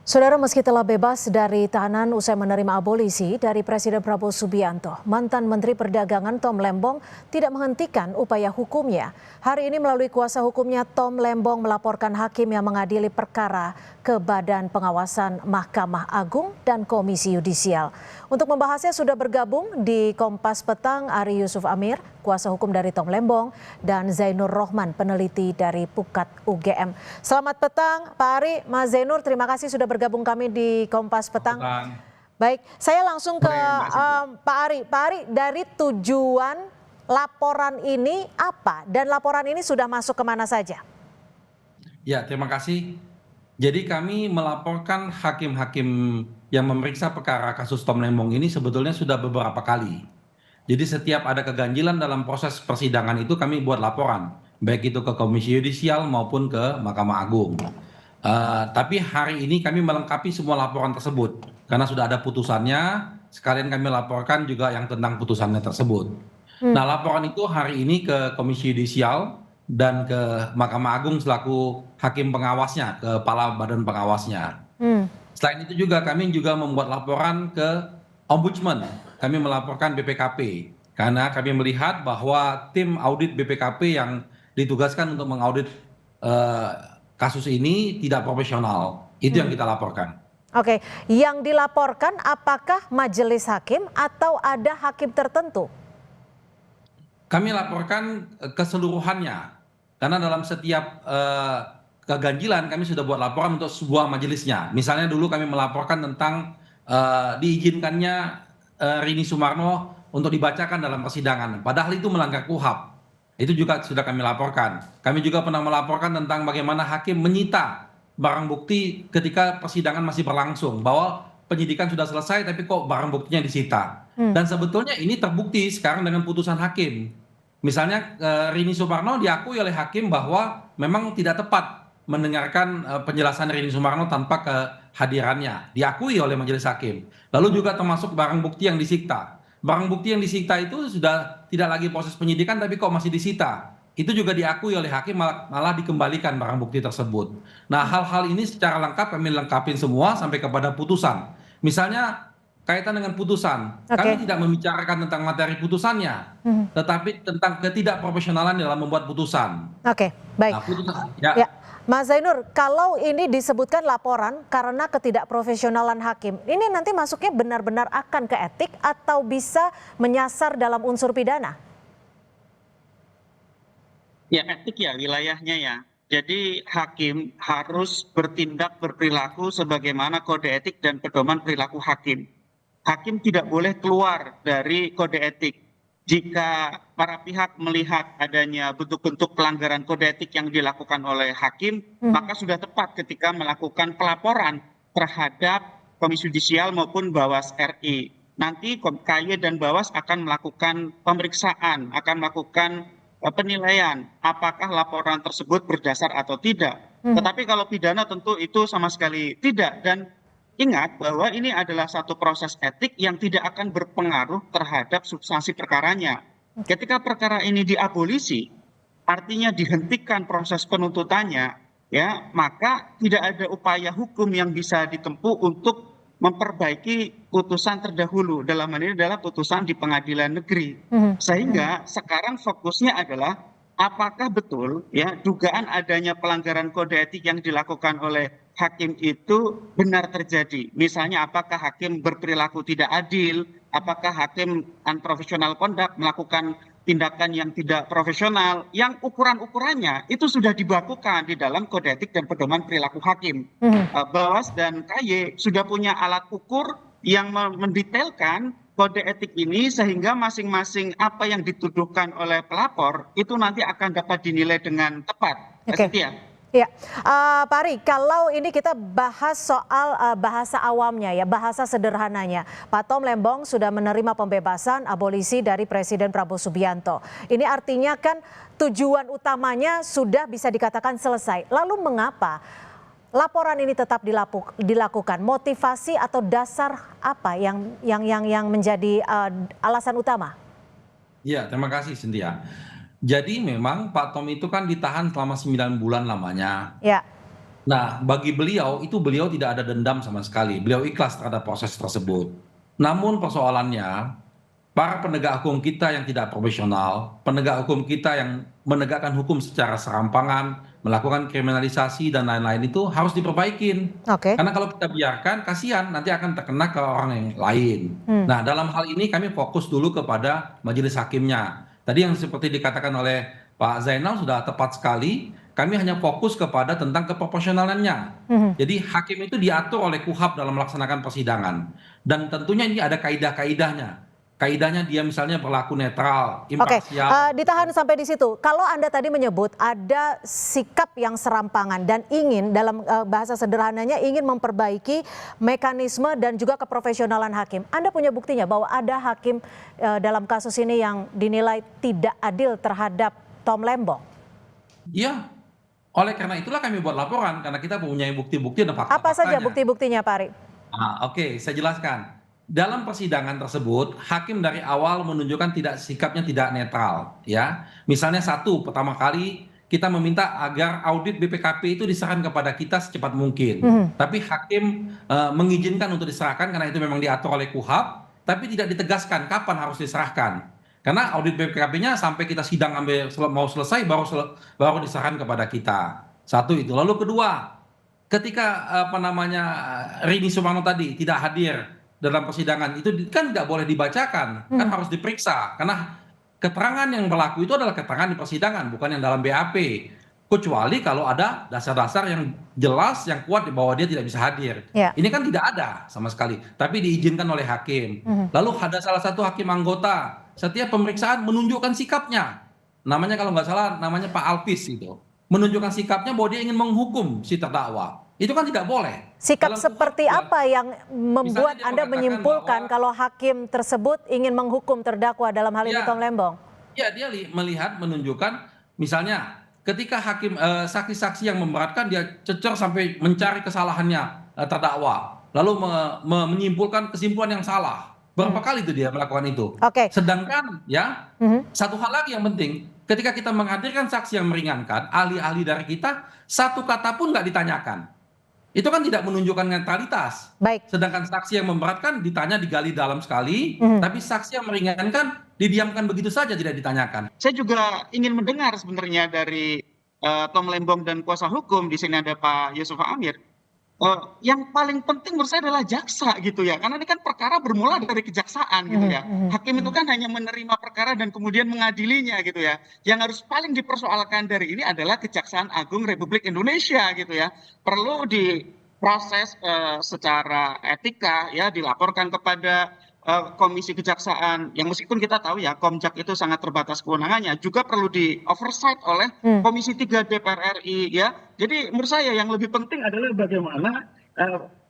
Saudara, meski telah bebas dari tahanan usai menerima abolisi dari Presiden Prabowo Subianto, mantan Menteri Perdagangan Tom Lembong tidak menghentikan upaya hukumnya. Hari ini melalui kuasa hukumnya, Tom Lembong melaporkan hakim yang mengadili perkara ke Badan Pengawasan Mahkamah Agung dan Komisi Yudisial. Untuk membahasnya sudah bergabung di Kompas Petang Ari Yusuf Amir, kuasa hukum dari Tom Lembong, dan Zainur Rohman, peneliti dari Pukat UGM. Selamat petang Pak Ari, Mas Zainur, terima kasih sudah bergabung kami di Kompas Petang. Baik, saya langsung ke Pak Ari. Pak Ari, dari tujuan laporan ini apa? Dan laporan ini sudah masuk kemana saja? Ya, terima kasih. Jadi kami melaporkan hakim-hakim yang memeriksa perkara kasus Tom Lembong ini sebetulnya sudah beberapa kali. Jadi setiap ada keganjilan dalam proses persidangan itu kami buat laporan, baik itu ke Komisi Yudisial maupun ke Mahkamah Agung. Tapi hari ini kami melengkapi semua laporan tersebut karena sudah ada putusannya. Sekalian kami laporkan juga yang tentang putusannya tersebut. Nah, laporan itu hari ini ke Komisi Yudisial dan ke Mahkamah Agung selaku hakim pengawasnya, kepala badan pengawasnya. Selain itu juga kami juga membuat laporan ke Ombudsman. Kami melaporkan BPKP karena kami melihat bahwa tim audit BPKP yang ditugaskan untuk mengaudit kasus ini tidak profesional. Itu yang kita laporkan. Oke, yang dilaporkan apakah majelis hakim atau ada hakim tertentu? Kami laporkan keseluruhannya, karena dalam setiap keganjilan kami sudah buat laporan untuk sebuah majelisnya. Misalnya dulu kami melaporkan tentang diizinkannya Rini Sumarno untuk dibacakan dalam persidangan, padahal itu melanggar KUHAP. Itu juga sudah kami laporkan. Kami juga pernah melaporkan tentang bagaimana hakim menyita barang bukti ketika persidangan masih berlangsung, bahwa penyidikan sudah selesai tapi kok barang buktinya disita. Dan sebetulnya ini terbukti sekarang dengan putusan hakim. Misalnya Rini Sumarno diakui oleh hakim bahwa memang tidak tepat mendengarkan penjelasan Rini Sumarno tanpa kehadirannya. Diakui oleh majelis hakim. Lalu juga termasuk barang bukti yang disita. Barang bukti yang disita itu sudah tidak lagi proses penyidikan tapi kok masih disita. Itu juga diakui oleh hakim, malah dikembalikan barang bukti tersebut. Nah, hal-hal ini secara lengkap kami lengkapin semua sampai kepada putusan. Misalnya kaitan dengan putusan, kami tidak membicarakan tentang materi putusannya, tetapi tentang ketidakprofesionalan dalam membuat putusan. Oke, baik. Nah, putusan, ya. Mas Zainur, kalau ini disebutkan laporan karena ketidakprofesionalan hakim, ini nanti masuknya benar-benar akan ke etik atau bisa menyasar dalam unsur pidana? Ya, etik ya wilayahnya ya. Jadi hakim harus bertindak berperilaku sebagaimana kode etik dan pedoman perilaku hakim. Hakim tidak boleh keluar dari kode etik. Jika para pihak melihat adanya bentuk-bentuk pelanggaran kode etik yang dilakukan oleh hakim, maka sudah tepat ketika melakukan pelaporan terhadap Komisi Yudisial maupun Bawas RI. Nanti KY dan Bawas akan melakukan pemeriksaan, akan melakukan penilaian apakah laporan tersebut berdasar atau tidak. Tetapi kalau pidana tentu itu sama sekali tidak. Dan ingat bahwa ini adalah satu proses etik yang tidak akan berpengaruh terhadap substansi perkaranya. Ketika perkara ini diabolisi, artinya dihentikan proses penuntutannya, ya, maka tidak ada upaya hukum yang bisa ditempuh untuk memperbaiki putusan terdahulu. Dalam hal ini adalah putusan di pengadilan negeri. Sehingga sekarang fokusnya adalah apakah betul ya dugaan adanya pelanggaran kode etik yang dilakukan oleh hakim itu benar terjadi. Misalnya apakah hakim berperilaku tidak adil, apakah hakim unprofessional conduct, melakukan tindakan yang tidak profesional, yang ukuran-ukurannya itu sudah dibakukan di dalam kode etik dan pedoman perilaku hakim. Bawas dan KY sudah punya alat ukur yang mendetailkan kode etik ini sehingga masing-masing apa yang dituduhkan oleh pelapor itu nanti akan dapat dinilai dengan tepat. Ya, Pak Ari, kalau ini kita bahas soal bahasa awamnya ya, bahasa sederhananya. Pak Tom Lembong sudah menerima pembebasan abolisi dari Presiden Prabowo Subianto. Ini artinya kan tujuan utamanya sudah bisa dikatakan selesai. Lalu mengapa laporan ini tetap dilakukan? Motivasi atau dasar apa yang menjadi alasan utama? Ya, terima kasih Cynthia. Jadi memang Pak Tom itu kan ditahan selama 9 bulan lamanya. Ya. Nah, bagi beliau itu beliau tidak ada dendam sama sekali. Beliau ikhlas terhadap proses tersebut. Namun persoalannya, para penegak hukum kita yang tidak profesional, penegak hukum kita yang menegakkan hukum secara serampangan, melakukan kriminalisasi dan lain-lain itu harus diperbaikin. Oke. Karena kalau kita biarkan, kasihan nanti akan terkena ke orang yang lain. Hmm. Nah, dalam hal ini kami fokus dulu kepada majelis hakimnya. Tadi yang seperti dikatakan oleh Pak Zainal sudah tepat sekali. Kami hanya fokus kepada tentang keproporsionalannya. Mhm. Jadi hakim itu diatur oleh KUHAP dalam melaksanakan persidangan. Dan tentunya ini ada kaidah-kaidahnya. Kaidahnya dia misalnya berlaku netral, Oke, imparsial. ditahan sampai di situ. Kalau Anda tadi menyebut ada sikap yang serampangan dan ingin dalam bahasa sederhananya ingin memperbaiki mekanisme dan juga keprofesionalan hakim. Anda punya buktinya bahwa ada hakim dalam kasus ini yang dinilai tidak adil terhadap Tom Lembong? Iya, oleh karena itulah kami buat laporan, karena kita punya bukti-bukti dan Apa saja fakta-faktanya. bukti-buktinya, Pak Ari? Oke, saya jelaskan. Dalam persidangan tersebut, hakim dari awal menunjukkan sikapnya tidak netral, ya. Misalnya satu, pertama kali kita meminta agar audit BPKP itu diserahkan kepada kita secepat mungkin. Mhm. Tapi hakim mengizinkan untuk diserahkan karena itu memang diatur oleh KUHAP, tapi tidak ditegaskan kapan harus diserahkan. Karena audit BPKP-nya sampai kita sidang mau selesai baru diserahkan kepada kita. Satu itu. Lalu kedua, ketika Rini Sumarno tadi tidak hadir dalam persidangan itu kan nggak boleh dibacakan, kan harus diperiksa karena keterangan yang berlaku itu adalah keterangan di persidangan bukan yang dalam BAP, kecuali kalau ada dasar-dasar yang jelas yang kuat bahwa dia tidak bisa hadir. Ya. Ini kan tidak ada sama sekali, tapi diizinkan oleh hakim. Lalu ada salah satu hakim anggota setiap pemeriksaan menunjukkan sikapnya, namanya kalau nggak salah namanya Pak Alpis itu, menunjukkan sikapnya bahwa dia ingin menghukum si terdakwa. Itu kan tidak boleh. Sikap Dalam seperti KUHAP apa yang membuat misalnya dia Anda mengatakan menyimpulkan bahwa kalau hakim tersebut ingin menghukum terdakwa dalam hal ini ya, Tom Lembong? ya dia melihat menunjukkan misalnya ketika hakim saksi-saksi yang memberatkan dia cecer sampai mencari kesalahannya terdakwa, lalu menyimpulkan kesimpulan yang salah. Berapa kali itu dia melakukan itu? Oke. Sedangkan ya Mhm. satu hal lagi yang penting, ketika kita menghadirkan saksi yang meringankan, ahli-ahli dari kita satu kata pun nggak ditanyakan. Itu kan tidak menunjukkan netralitas. Baik. Sedangkan saksi yang memberatkan ditanya digali dalam sekali, tapi saksi yang meringankan didiamkan begitu saja tidak ditanyakan. Saya juga ingin mendengar sebenarnya dari Tom Lembong dan kuasa hukum, di sini ada Pak Yusuf Amir. Yang paling penting menurut saya adalah jaksa gitu ya, karena ini kan perkara bermula dari kejaksaan gitu ya. Hakim itu kan hanya menerima perkara dan kemudian mengadilinya gitu ya. Yang harus paling dipersoalkan dari ini adalah Kejaksaan Agung Republik Indonesia gitu ya. Perlu diproses secara etika ya, dilaporkan kepada Komisi Kejaksaan, yang meskipun kita tahu ya Komjak itu sangat terbatas kewenangannya, juga perlu di oversight oleh Komisi 3 DPR RI ya. Jadi menurut saya yang lebih penting adalah bagaimana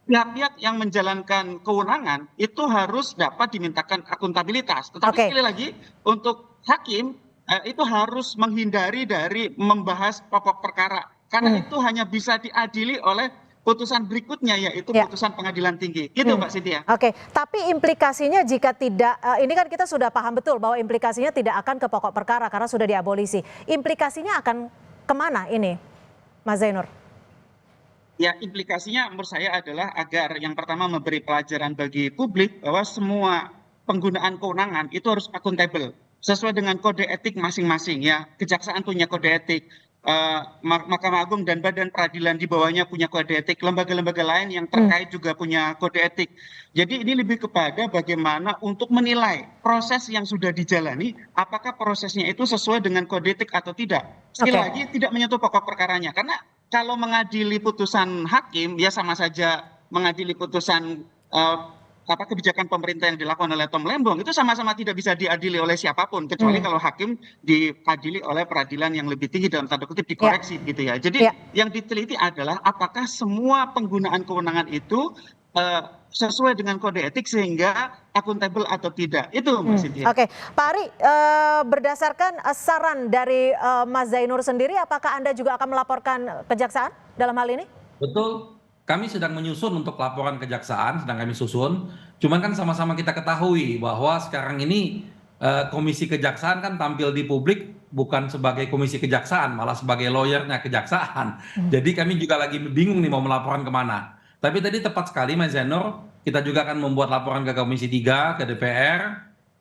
pihak-pihak yang menjalankan kewenangan itu harus dapat dimintakan akuntabilitas. Tetapi sekali lagi untuk hakim itu harus menghindari dari membahas pokok perkara, karena itu hanya bisa diadili oleh putusan berikutnya, yaitu putusan pengadilan tinggi. Gitu Mbak Cynthia. Oke, tapi implikasinya jika tidak, ini kan kita sudah paham betul bahwa implikasinya tidak akan ke pokok perkara karena sudah diabolisi. Implikasinya akan kemana ini, Mas Zainur? Ya, implikasinya menurut saya adalah agar yang pertama memberi pelajaran bagi publik bahwa semua penggunaan kewenangan itu harus akuntabel sesuai dengan kode etik masing-masing ya. Kejaksaan punya kode etik, Mahkamah Agung dan Badan Peradilan di bawahnya punya kode etik, lembaga-lembaga lain yang terkait juga punya kode etik. Jadi ini lebih kepada bagaimana untuk menilai proses yang sudah dijalani, apakah prosesnya itu sesuai dengan kode etik atau tidak. Sekali lagi tidak menyentuh pokok perkaranya, karena kalau mengadili putusan hakim ya sama saja mengadili putusan kebijakan pemerintah yang dilakukan oleh Tom Lembong, itu sama-sama tidak bisa diadili oleh siapapun kecuali kalau hakim diadili oleh peradilan yang lebih tinggi, dalam tanda kutip dikoreksi gitu ya. Jadi yang diteliti adalah apakah semua penggunaan kewenangan itu sesuai dengan kode etik sehingga akuntabel atau tidak. Itu Mbak Cynthia. Oke, Pak Ari, berdasarkan saran dari Mas Zainur sendiri, apakah Anda juga akan melaporkan kejaksaan dalam hal ini? Betul. Kami sedang menyusun untuk laporan kejaksaan, sedang kami susun. Cuman kan sama-sama kita ketahui bahwa sekarang ini Komisi Kejaksaan kan tampil di publik bukan sebagai komisi kejaksaan, malah sebagai lawyernya kejaksaan. Jadi kami juga lagi bingung nih mau melaporkan kemana. Tapi tadi tepat sekali Mas Zainur, kita juga akan membuat laporan ke Komisi 3, ke DPR,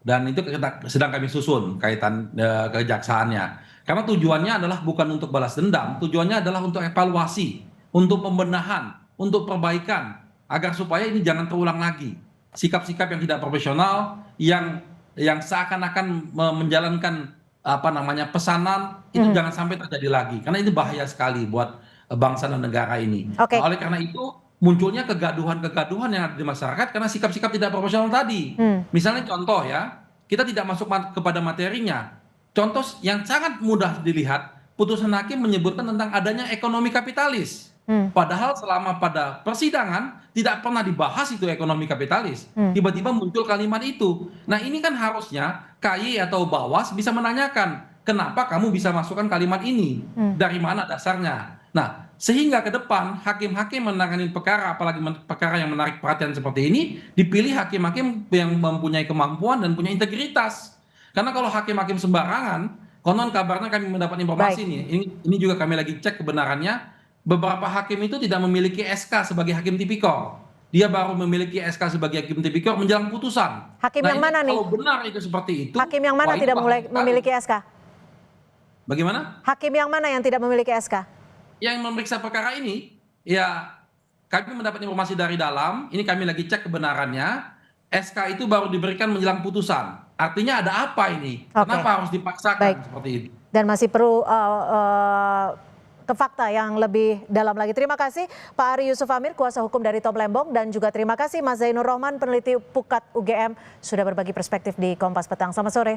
dan itu sedang kami susun kaitan kejaksaannya. Karena tujuannya adalah bukan untuk balas dendam, tujuannya adalah untuk evaluasi, untuk pembenahan, untuk perbaikan, agar supaya ini jangan terulang lagi. Sikap-sikap yang tidak profesional, yang seakan-akan menjalankan pesanan itu jangan sampai terjadi lagi, karena ini bahaya sekali buat bangsa dan negara ini. Oke. Oleh karena itu munculnya kegaduhan-kegaduhan yang ada di masyarakat karena sikap-sikap tidak profesional tadi. Misalnya contoh ya, kita tidak masuk kepada materinya. Contoh yang sangat mudah dilihat, putusan hakim menyebutkan tentang adanya ekonomi kapitalis. Padahal selama pada persidangan tidak pernah dibahas itu ekonomi kapitalis. Tiba-tiba muncul kalimat itu. Nah ini kan harusnya KY atau Bawas bisa menanyakan, kenapa kamu bisa masukkan kalimat ini? Dari mana dasarnya? Nah sehingga ke depan hakim-hakim menangani perkara, apalagi perkara yang menarik perhatian seperti ini, dipilih hakim-hakim yang mempunyai kemampuan dan punya integritas. Karena kalau hakim-hakim sembarangan, konon kabarnya kami mendapat informasi nih, ini juga kami lagi cek kebenarannya, beberapa hakim itu tidak memiliki SK sebagai hakim tipikor. Dia baru memiliki SK sebagai hakim tipikor menjelang putusan. Hakim yang mana nih? Kalau benar itu seperti itu. Hakim yang mana tidak memiliki SK? Bagaimana? Hakim yang mana yang tidak memiliki SK? Yang memeriksa perkara ini, ya kami mendapat informasi dari dalam, ini kami lagi cek kebenarannya, SK itu baru diberikan menjelang putusan. Artinya ada apa ini? Kenapa harus dipaksakan seperti itu? Dan masih perlu ke fakta yang lebih dalam lagi. Terima kasih Pak Ari Yusuf Amir, kuasa hukum dari Tom Lembong, dan juga terima kasih Mas Zainur Rohman, peneliti Pukat UGM, sudah berbagi perspektif di Kompas Petang. Selamat sore.